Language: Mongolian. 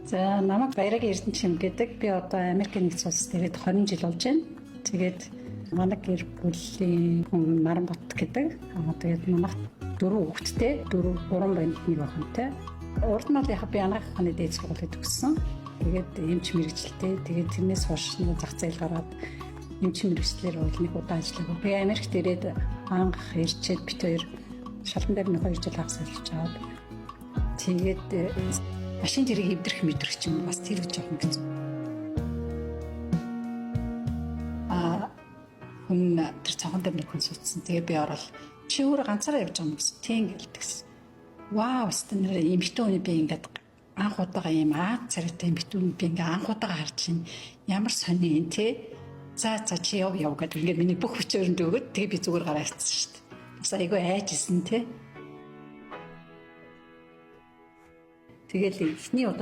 За намайг Баярагийн Эрдэнэчим гэдэг. Би одоо Америкийн нэгдсэн улсад ирээд 20 жил болж байна. Тэгээд манай гэр бүлийн хүн Маранбат гэдэг. Тэгээд манайх 4 хүүхэдтэй, 3 байна, 1 охинтой. Урд нь яг би анхны дээд сургуулийг төгссөн. Тэгээд эмч мэргэжилтэй. Тэгээд тэрнээс хойш зах зээл гараад эмч мэргэжлэр бол нэг удаа ажиллагаа. Би Америкт ирээд анх ирчээд бит хоёр шалган дээр нэг 2 жил хагас ажиллаж аваад тэгээд машин зэрэг эвдрэх мэдрэх юм бас тэр их жоохон хэцүү. Хүн тэр цонхон дээр нэг хүн суудсан. Тэгээ би орол чи өөрөө ганцаараа явж байгаа юм гэсэн. Тийм гэлдэгсэн. Вау, стэнэр эмхтэн хүний би ингээд анх удаага юм царайтай эмхтэн би ингээд анх удаага харж байна. Ямар сони юм те. За чи яв гэдэг ингээд миний бүх хүчөөрөнд өгöd тэгээ би зүгээр гараа ирсэн шүү дээ. Бас айгүй айжсэн те. Тэгэл эхний удаа